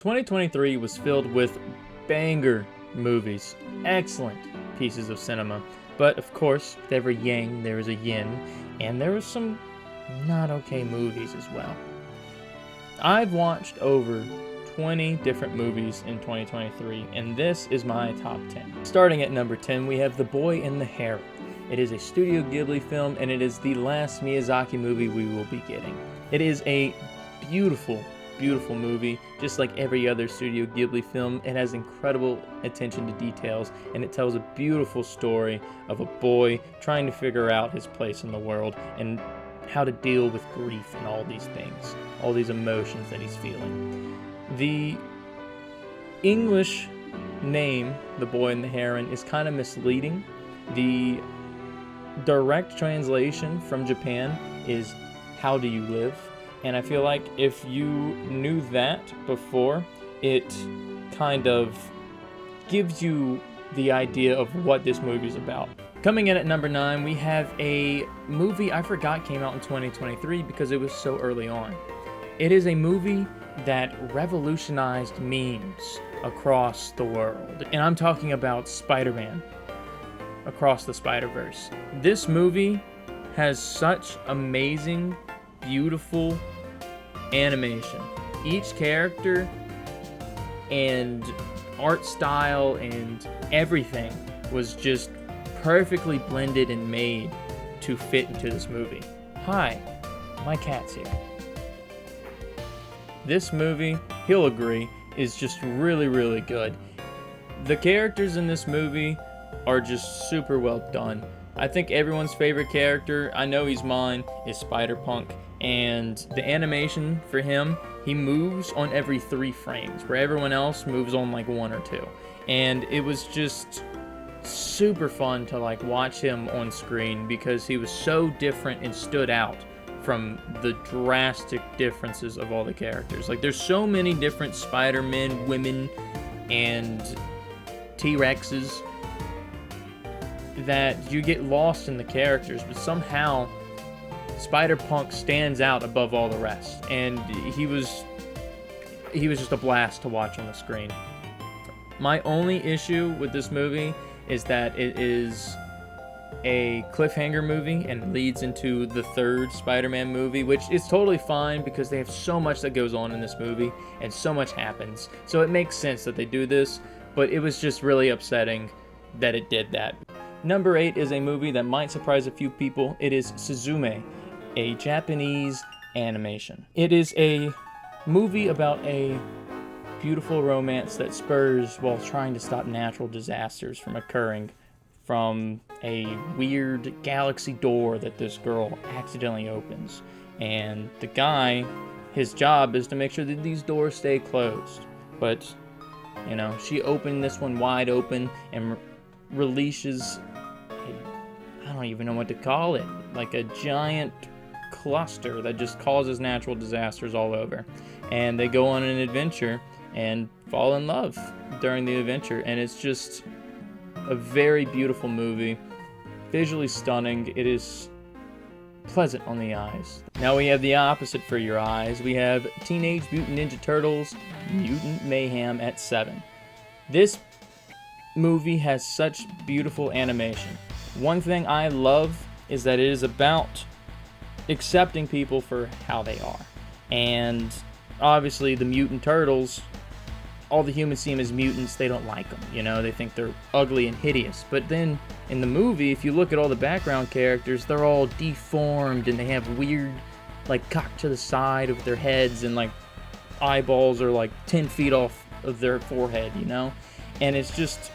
2023 was filled with banger movies, excellent pieces of cinema, but of course, with every yang there is a yin, and there was some not okay movies as well. I've watched over 20 different movies in 2023, and this is my top 10. Starting at number 10, we have The Boy and the Heron. It is a Studio Ghibli film, and it is the last Miyazaki movie we will be getting. It is a beautiful movie, just like every other Studio Ghibli film. It has incredible attention to details, and it tells a beautiful story of a boy trying to figure out his place in the world and how to deal with grief and all these things, all these emotions that he's feeling. The English name, The Boy and the Heron, is kind of misleading. The direct translation from Japan is How Do You Live? And I feel like if you knew that before, it kind of gives you the idea of what this movie is about. Coming in at number 9, we have a movie I forgot came out in 2023 because it was so early on. It is a movie that revolutionized memes across the world. And I'm talking about Spider-Man Across the Spider-Verse. This movie has such amazing, beautiful animation. Each character and art style and everything was just perfectly blended and made to fit into this movie. Hi, my cat's here. This movie, he'll agree, is just really good. The characters in this movie are just super well done. I think everyone's favorite character, I know he's mine, is Spider-Punk. And the animation for him, he moves on every 3 frames, where everyone else moves on like 1 or 2. And it was just super fun to like watch him on screen because he was so different and stood out from the drastic differences of all the characters. Like, there's so many different Spider-Men, women, and T-Rexes that you get lost in the characters, but somehow Spider-Punk stands out above all the rest, and he was just a blast to watch on the screen. My only issue with this movie is that it is a cliffhanger movie and leads into the 3rd Spider-Man movie, which is totally fine because they have so much that goes on in this movie and so much happens. So it makes sense that they do this, but it was just really upsetting that it did that. Number 8 is a movie that might surprise a few people. It is Suzume, a Japanese animation. It is a movie about a beautiful romance that spurs while trying to stop natural disasters from occurring from a weird galaxy door that this girl accidentally opens. And the guy, his job is to make sure that these doors stay closed. But, you know, she opened this one wide open and releases, I don't even know what to call it, like a giant cluster that just causes natural disasters all over. And they go on an adventure and fall in love during the adventure, and it's just a very beautiful movie, visually stunning. It is pleasant on the eyes. Now we have the opposite for your eyes. We have Teenage Mutant Ninja Turtles Mutant Mayhem at 7. This movie has such beautiful animation. One thing I love is that it is about accepting people for how they are. And obviously the mutant turtles, all the humans see them as mutants, they don't like them, you know, they think they're ugly and hideous. But then in the movie, if you look at all the background characters, they're all deformed and they have weird, like, cocked to the side of their heads, and like eyeballs are like 10 feet off of their forehead, you know? And it's just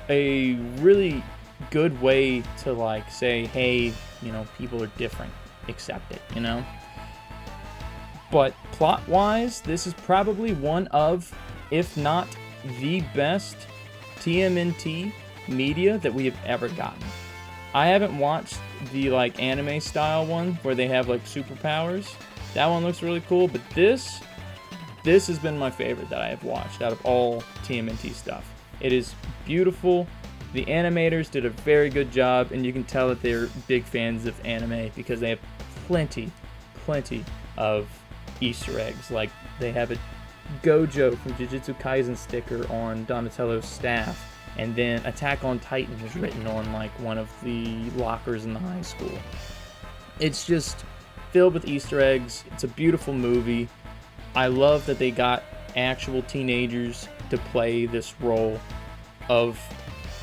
a really good way to like say, hey, you know, people are different, accept it, you know? But plot-wise, this is probably one of, if not the best TMNT media that we have ever gotten. I haven't watched the like anime style one where they have like superpowers. That one looks really cool, but this has been my favorite that I have watched out of all TMNT stuff. It is beautiful. The animators did a very good job, and you can tell that they're big fans of anime because they have plenty of Easter eggs. Like, they have a Gojo from Jujutsu Kaisen sticker on Donatello's staff, and then Attack on Titan was written on like one of the lockers in the high school. It's just filled with Easter eggs. It's a beautiful movie. I love that they got actual teenagers to play this role of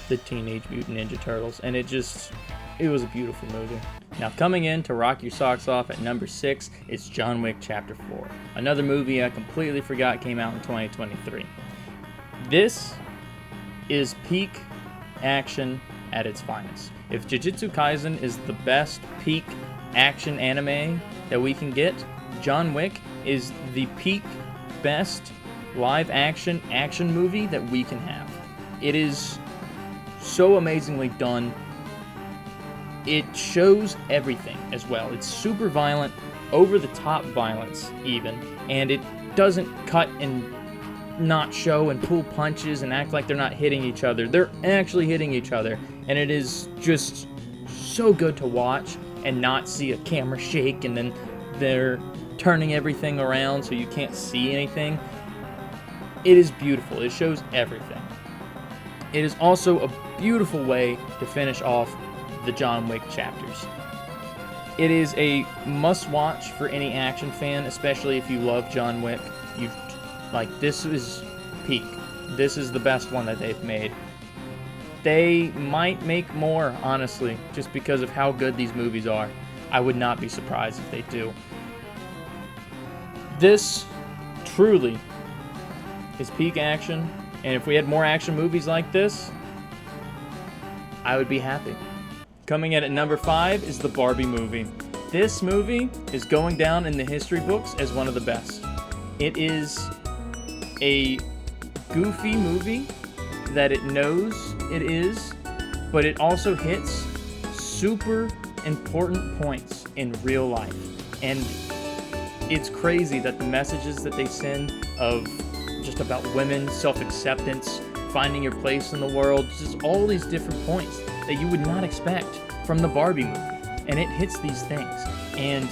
the Teenage Mutant Ninja Turtles, and it was a beautiful movie. Now, coming in to rock your socks off at number 6 is John Wick Chapter 4, another movie I completely forgot came out in 2023. This is peak action at its finest. If Jujutsu Kaisen is the best peak action anime that we can get, John Wick is the peak best live action movie that we can have. It is so amazingly done. It shows everything as well. It's super violent, over the top violence even, and it doesn't cut and not show and pull punches and act like they're not hitting each other. They're actually hitting each other, and it is just so good to watch and not see a camera shake and then they're turning everything around so you can't see anything. It is beautiful. It shows everything. It is also a beautiful way to finish off the John Wick chapters. It is a must-watch for any action fan, especially if you love John Wick. This is peak. This is the best one that they've made. They might make more, honestly, just because of how good these movies are. I would not be surprised if they do. This truly is peak action, and if we had more action movies like this, I would be happy. Coming in at number 5 is the Barbie movie. This movie is going down in the history books as one of the best. It is a goofy movie that it knows it is, but it also hits super important points in real life. And it's crazy that the messages that they send of just about women, self-acceptance, finding your place in the world, just all these different points that you would not expect from the Barbie movie. And it hits these things. And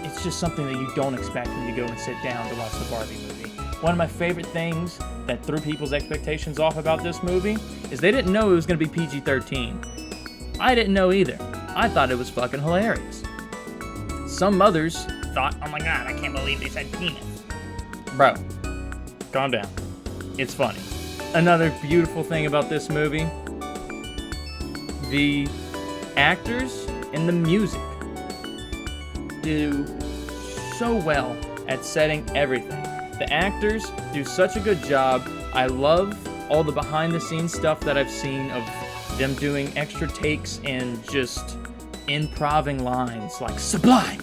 it's just something that you don't expect when you go and sit down to watch the Barbie movie. One of my favorite things that threw people's expectations off about this movie is they didn't know it was going to be PG-13. I didn't know either. I thought it was fucking hilarious. Some mothers thought, oh my god, I can't believe they said penis. Bro, calm down. It's funny. Another beautiful thing about this movie, the actors and the music do so well at setting everything. The actors do such a good job. I love all the behind-the-scenes stuff that I've seen of them doing extra takes and just improving lines like Sublime.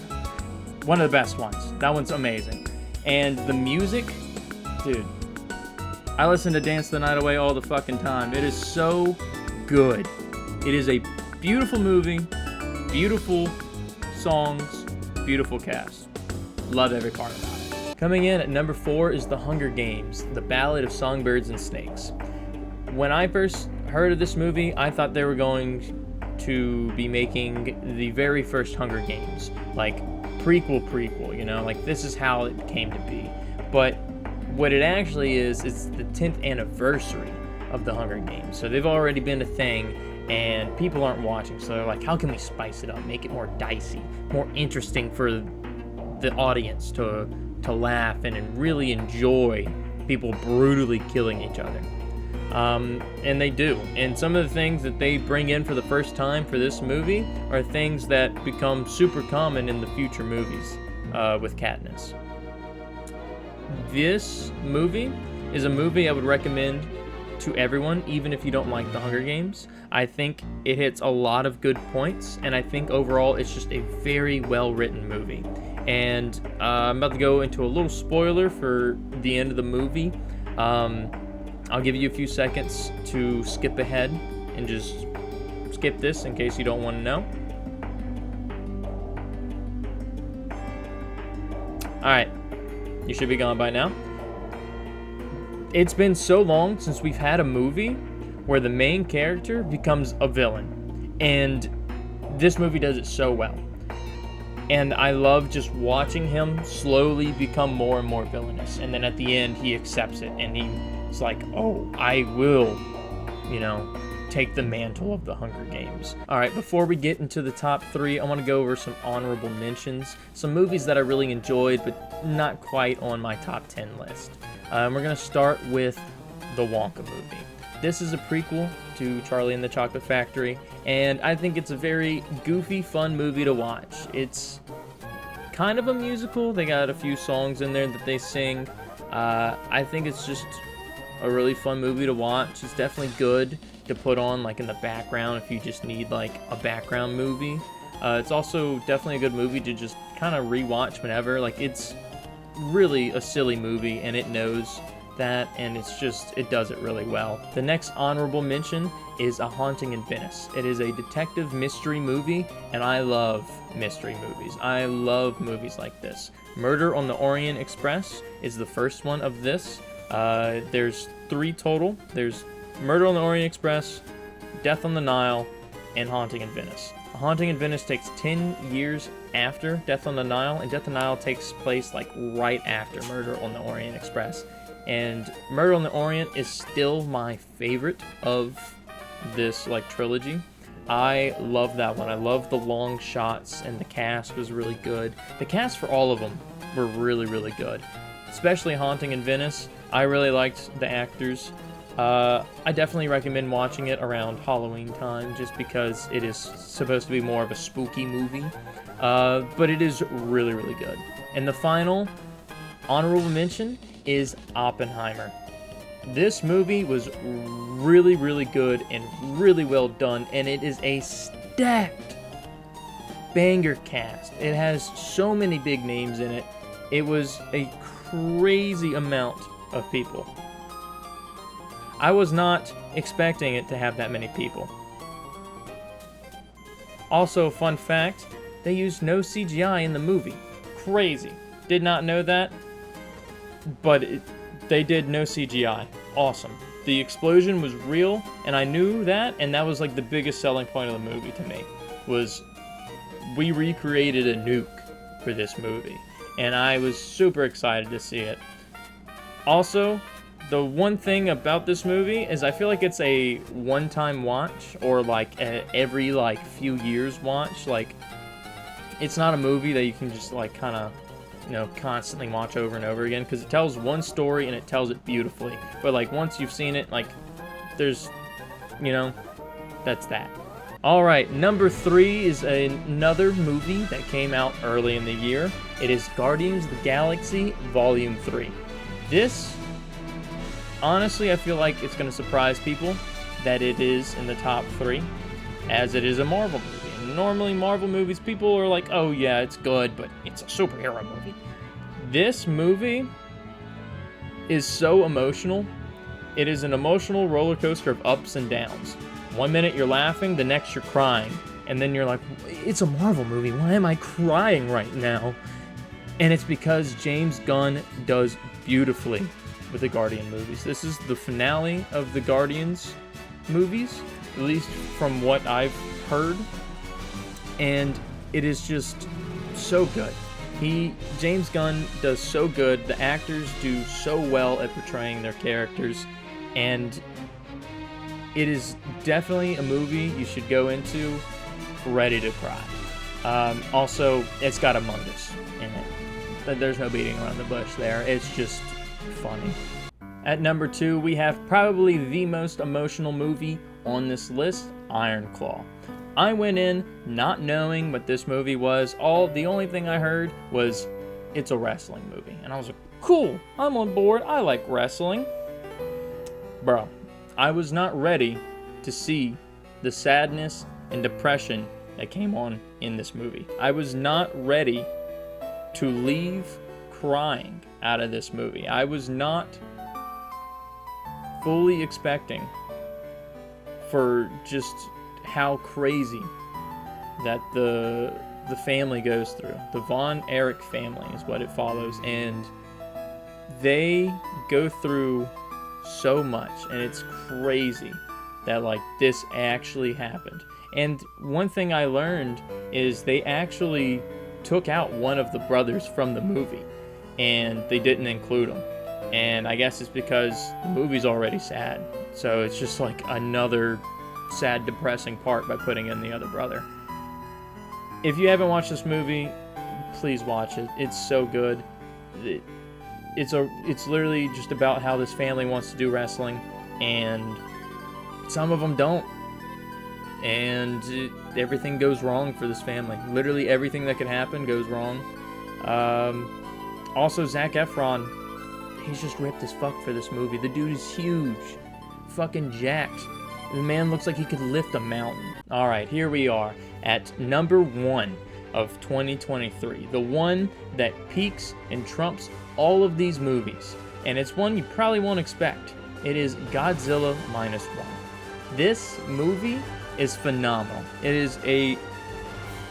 One of the best ones. That one's amazing. And the music, dude, I listen to Dance the Night Away all the fucking time. It is so good. It is a beautiful movie, beautiful songs, beautiful cast. Love every part about it. Coming in at number 4 is The Hunger Games, The Ballad of Songbirds and Snakes. When I first heard of this movie, I thought they were going to be making the very first Hunger Games, like prequel, you know, like this is how it came to be. But what it actually is, it's the 10th anniversary of the Hunger Games. So they've already been a thing, and people aren't watching. So they're like, how can we spice it up, make it more dicey, more interesting for the audience to laugh and really enjoy people brutally killing each other. And they do. And some of the things that they bring in for the first time for this movie are things that become super common in the future movies with Katniss. This movie is a movie I would recommend to everyone, even if you don't like the Hunger Games. I think it hits a lot of good points, and I think overall it's just a very well-written movie. And I'm about to go into a little spoiler for the end of the movie. I'll give you a few seconds to skip ahead and just skip this in case you don't want to know. Alright, you should be gone by now. It's been so long since we've had a movie where the main character becomes a villain, and this movie does it so well. And I love just watching him slowly become more and more villainous. And then at the end, he accepts it. And he's like, oh, I will, take the mantle of the Hunger Games. All right, before we get into the top 3, I want to go over some honorable mentions. Some movies that I really enjoyed, but not quite on my top 10 list. We're going to start with the Wonka movie. This is a prequel to Charlie and the Chocolate Factory, and I think it's a very goofy, fun movie to watch. It's kind of a musical. They got a few songs in there that they sing. I think it's just a really fun movie to watch. It's definitely good to put on like in the background if you just need like a background movie. It's also definitely a good movie to just kind of rewatch whenever. Like, it's really a silly movie, and it knows that, and it does it really well. The next honorable mention is A Haunting in Venice. It is a detective mystery movie, and I love mystery movies. I love movies like this. Murder on the Orient Express is the first one of this. There's 3 total. There's Murder on the Orient Express, Death on the Nile, and Haunting in Venice. A Haunting in Venice takes 10 years after Death on the Nile, and Death on the Nile takes place like right after Murder on the Orient Express. And Murder on the Orient is still my favorite of this like trilogy. I love that one. I love the long shots, and the cast was really good. The cast for all of them were really, really good. Especially Haunting in Venice. I really liked the actors. I definitely recommend watching it around Halloween time, just because it is supposed to be more of a spooky movie. But it is really, really good. And the final honorable mention is Oppenheimer. This movie was really, really good and really well done, and it is a stacked banger cast. It has so many big names in it. It was a crazy amount of people. I was not expecting it to have that many people. Also, fun fact, they used no CGI in the movie. Crazy. Did not know that, but they did no CGI. Awesome. The explosion was real, and I knew that, and that was like the biggest selling point of the movie to me, was we recreated a nuke for this movie, and I was super excited to see it. Also, the one thing about this movie is I feel like it's a one-time watch, or like every like few years watch. Like, it's not a movie that you can just like kind of constantly watch over and over again, because it tells one story and it tells it beautifully. But like once you've seen it, like there's, that's that. All right, number 3 is another movie that came out early in the year. It is Guardians of the Galaxy Volume 3. This, honestly, I feel like it's going to surprise people that it is in the top 3, as it is a Marvel movie. Normally, Marvel movies, people are like, oh yeah, it's good, but it's a superhero movie. This movie is so emotional. It is an emotional roller coaster of ups and downs. One minute you're laughing, the next you're crying. And then you're like, it's a Marvel movie, why am I crying right now? And it's because James Gunn does beautifully with the Guardian movies. This is the finale of the Guardians movies, at least from what I've heard. And it is just so good. James Gunn does so good. The actors do so well at portraying their characters, and it is definitely a movie you should go into ready to cry. Also, it's got Among Us in it. There's no beating around the bush there. It's just funny. At number 2, we have probably the most emotional movie on this list, Iron Claw. I went in not knowing what this movie was. The only thing I heard was it's a wrestling movie. And I was like, cool, I'm on board. I like wrestling. Bro, I was not ready to see the sadness and depression that came on in this movie. I was not ready to leave crying out of this movie. I was not fully expecting for just how crazy that the family goes through. The Von Erich family is what it follows, and they go through so much, and it's crazy that like this actually happened. And one thing I learned is they actually took out one of the brothers from the movie, and they didn't include him. And I guess it's because the movie's already sad, so it's just like another sad, depressing part by putting in the other brother. If you haven't watched this movie, please watch it. It's so good. It's literally just about how this family wants to do wrestling, and some of them don't. And everything goes wrong for this family. Literally everything that could happen goes wrong. Also, Zac Efron, he's just ripped as fuck for this movie. The dude is huge. Fucking jacked. The man looks like he could lift a mountain. Alright, here we are at number 1 of 2023. The one that peaks and trumps all of these movies. And it's one you probably won't expect. It is Godzilla Minus One. This movie is phenomenal. It is a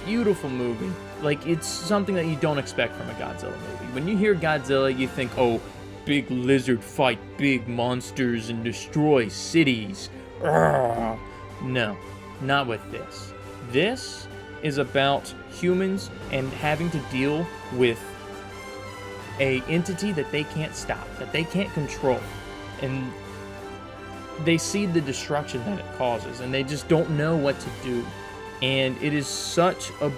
beautiful movie. Like, it's something that you don't expect from a Godzilla movie. When you hear Godzilla, you think, oh, big lizard fight big monsters and destroy cities. Urgh. No, not with this. This is about humans and having to deal with a entity that they can't stop, that they can't control. And they see the destruction that it causes, and they just don't know what to do. And it is such a...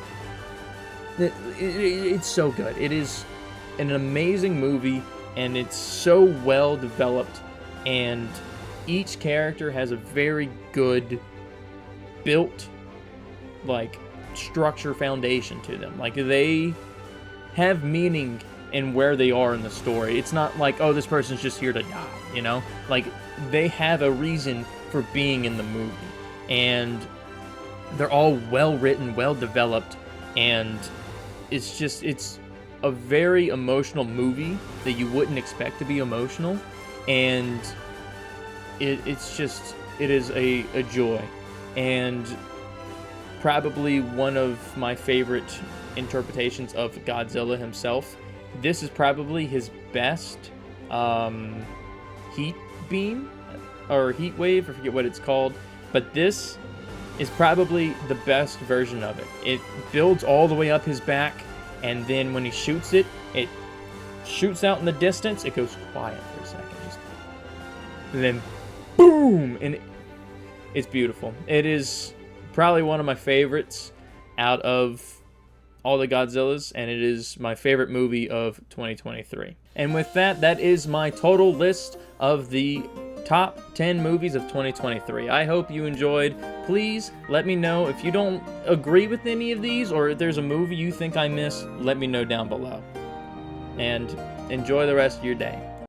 It's so good. It is an amazing movie, and it's so well developed, and each character has a very good built, like, structure foundation to them. Like, they have meaning in where they are in the story. It's not like, oh, this person's just here to die, you know? Like, they have a reason for being in the movie. And they're all well written, well developed, and it's a very emotional movie that you wouldn't expect to be emotional. And it is a joy. And probably one of my favorite interpretations of Godzilla himself. This is probably his best heat beam or heat wave, I forget what it's called, but this is probably the best version of it. It builds all the way up his back, and then when he shoots it, it shoots out in the distance. It goes quiet for a second, and then boom, and it's beautiful. It is probably one of my favorites out of all the Godzillas, and it is my favorite movie of 2023. And with that, that is my total list of the top 10 movies of 2023. I hope you enjoyed. Please let me know if you don't agree with any of these, or if there's a movie you think I missed, let me know down below. And enjoy the rest of your day.